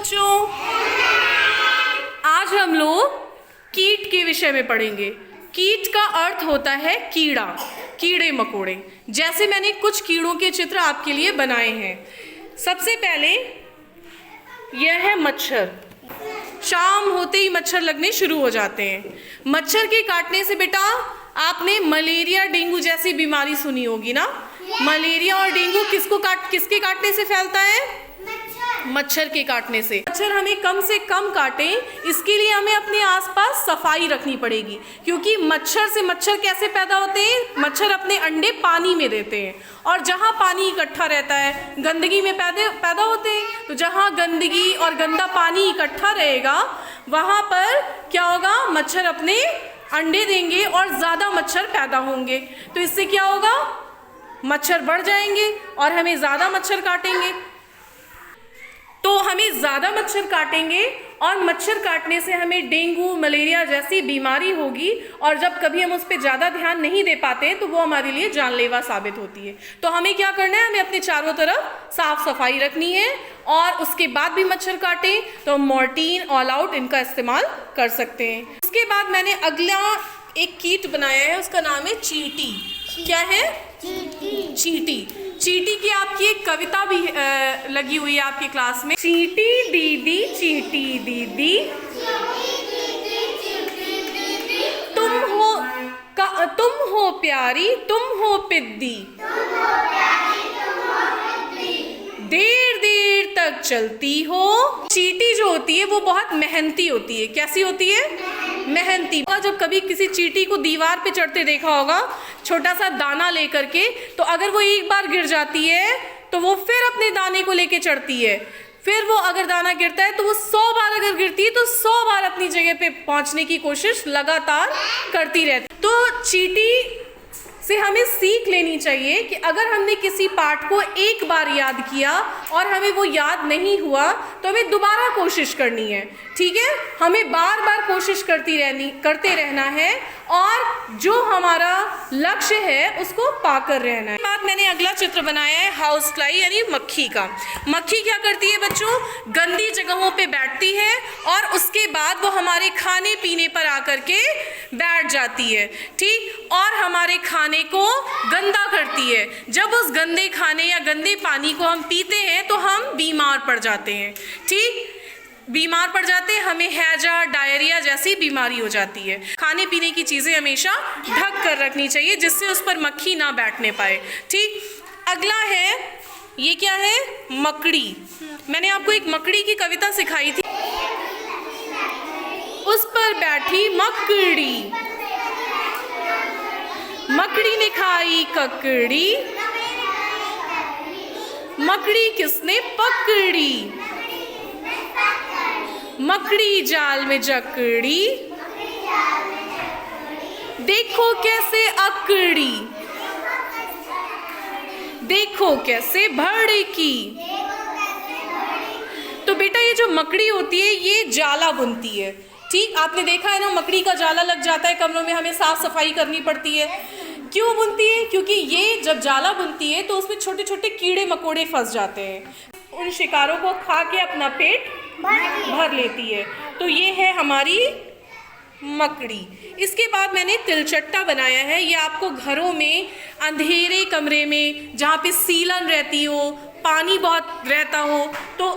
बच्चों, आज हम लोग कीट के विषय में पढ़ेंगे। कीट का अर्थ होता है कीड़ा, कीड़े मकोड़े। जैसे मैंने कुछ कीड़ों के चित्र आपके लिए बनाए हैं। सबसे पहले यह है मच्छर। शाम होते ही मच्छर लगने शुरू हो जाते हैं। मच्छर के काटने से बेटा आपने मलेरिया डेंगू जैसी बीमारी सुनी होगी ना। मलेरिया और डेंगू किसके काटने से फैलता है? मच्छर के काटने से। मच्छर हमें कम से कम काटें, इसके लिए हमें अपने आसपास सफाई रखनी पड़ेगी। क्योंकि मच्छर से मच्छर कैसे पैदा होते हैं? मच्छर अपने अंडे पानी में देते हैं और जहाँ पानी इकट्ठा रहता है गंदगी में पैदा होते हैं। तो जहाँ गंदगी और गंदा पानी इकट्ठा रहेगा वहाँ पर क्या होगा? मच्छर अपने अंडे देंगे और ज़्यादा मच्छर पैदा होंगे। तो इससे क्या होगा? मच्छर बढ़ जाएंगे और हमें ज़्यादा मच्छर काटेंगे। तो हमें ज़्यादा मच्छर काटेंगे और मच्छर काटने से हमें डेंगू मलेरिया जैसी बीमारी होगी। और जब कभी हम उस पर ज़्यादा ध्यान नहीं दे पाते हैं तो वो हमारे लिए जानलेवा साबित होती है। तो हमें क्या करना है? हमें अपने चारों तरफ साफ सफाई रखनी है। और उसके बाद भी मच्छर काटें तो मॉर्टीन, ऑल आउट इनका इस्तेमाल कर सकते हैं। उसके बाद मैंने अगला एक कीट बनाया है, उसका नाम है चींटी। क्या है? चींटी। चींटी की आपकी एक कविता भी लगी हुई है आपकी क्लास में। चींटी दीदी, चींटी दीदी, तुम हो प्यारी, तुम हो पिद्दी, देर देर तक चलती हो। चींटी जो होती है वो बहुत मेहनती होती है। कैसी होती है? मेहनती। जब कभी किसी चींटी को दीवार पे चढ़ते देखा होगा छोटा सा दाना लेकर के, तो अगर वो एक बार गिर जाती है तो वो फिर अपने दाने को लेके चढ़ती है। फिर वो अगर दाना गिरता है तो वो 100 बार अगर गिरती है तो 100 बार अपनी जगह पे पहुंचने की कोशिश लगातार करती रहती। तो चींटी से हमें सीख लेनी चाहिए कि अगर हमने किसी पाठ को एक बार याद किया और हमें वो याद नहीं हुआ तो हमें दोबारा कोशिश करनी है। ठीक है? हमें बार बार कोशिश करते रहना है और जो हमारा लक्ष्य है उसको पाकर रहना है। बाद मैंने अगला चित्र बनाया है हाउस फ्लाई यानी मक्खी का। मक्खी क्या करती है बच्चों? गंदी जगहों पे बैठती है और उसके बाद वो हमारे खाने पीने पर आकर के बैठ जाती है। ठीक? और हमारे खाने को गंदा करती है। जब उस गंदे खाने या गंदे पानी को हम पीते हैं तो हम बीमार पड़ जाते हैं। ठीक? बीमार पड़ जाते हैं, हमें हैजा, डायरिया जैसी बीमारी हो जाती है। खाने पीने की चीज़ें हमेशा ढक कर रखनी चाहिए जिससे उस पर मक्खी ना बैठने पाए। ठीक? अगला है, ये क्या है? मकड़ी। मैंने आपको एक मकड़ी की कविता सिखाई थी। उस पर बैठी मकड़ी, मकड़ी ने खाई ककड़ी, मकड़ी किसने पकड़ी, मकड़ी जाल में जकड़ी, देखो कैसे अकड़ी, देखो कैसे भड़की। तो बेटा ये जो मकड़ी होती है ये जाला बुनती है। ठीक? आपने देखा है ना, मकड़ी का जाला लग जाता है कमरों में, हमें साफ सफाई करनी पड़ती है। क्यों बुनती है? क्योंकि ये जब जाला बुनती है तो उसमें छोटे छोटे कीड़े मकोड़े फंस जाते हैं। उन शिकारों को खा के अपना पेट भर लेती है। तो ये है हमारी मकड़ी। इसके बाद मैंने तिलचट्टा बनाया है। ये आपको घरों में अंधेरे कमरे में जहाँ पे सीलन रहती हो, पानी बहुत रहता हो, तो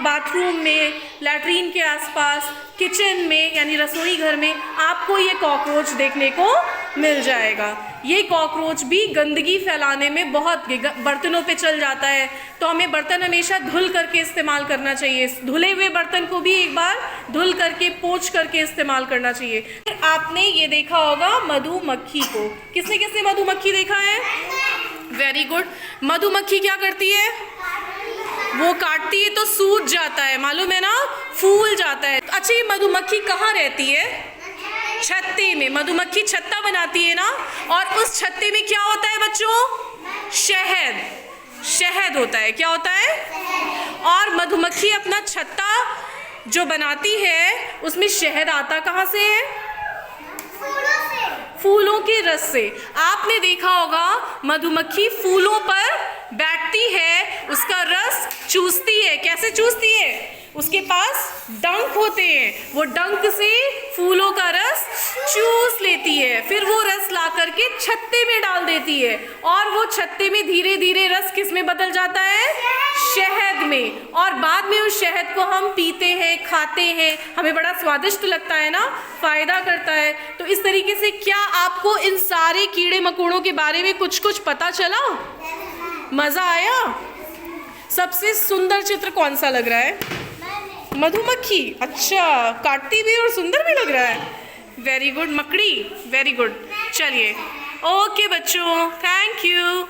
बाथरूम में, लैट्रीन के आसपास, किचन में यानी रसोई घर में आपको ये कॉकरोच देखने को मिल जाएगा। ये कॉकरोच भी गंदगी फैलाने में बहुत बर्तनों पे चल जाता है। तो हमें बर्तन हमेशा धुल करके इस्तेमाल करना चाहिए। धुले हुए बर्तन को भी एक बार धुल करके पोंछ करके इस्तेमाल करना चाहिए। आपने ये देखा होगा मधुमक्खी को। किसने किसने मधुमक्खी देखा है? Very good. मधुमक्खी क्या करती है? वो काटती है तो सूज जाता है, मालूम है ना, फूल जाता है। अच्छा, ये मधुमक्खी कहाँ रहती है? छत्ते में। मधुमक्खी छत्ता बनाती है ना, और उस छत्ते में क्या होता है बच्चों? शहद। शहद होता है। क्या होता है? और मधुमक्खी अपना छत्ता जो बनाती है उसमें शहद आता कहाँ से है? फूलों के रस से। आपने देखा होगा मधुमक्खी फूलों पर बैठती है, उसका रस चूसती है। कैसे चूसती है? उसके पास डंक होते हैं, वो डंक से फूलों का रस चूस लेती है, फिर वो रस ला करके छत्ते में डाल देती है और वो छत्ते में धीरे धीरे रस किस में बदल जाता है? शहद में। और बाद में उस शहद को हम पीते हैं, खाते हैं, हमें बड़ा स्वादिष्ट लगता है ना, फायदा करता है। तो इस तरीके से क्या आपको इन सारे कीड़े मकोड़ों के बारे में कुछ कुछ पता चला? मजा आया? सबसे सुंदर चित्र कौन सा लग रहा है? मधुमक्खी। अच्छा, काटती भी और सुंदर भी लग रहा है। Very good. मकड़ी, वेरी गुड। चलिए, ओके बच्चों, थैंक यू।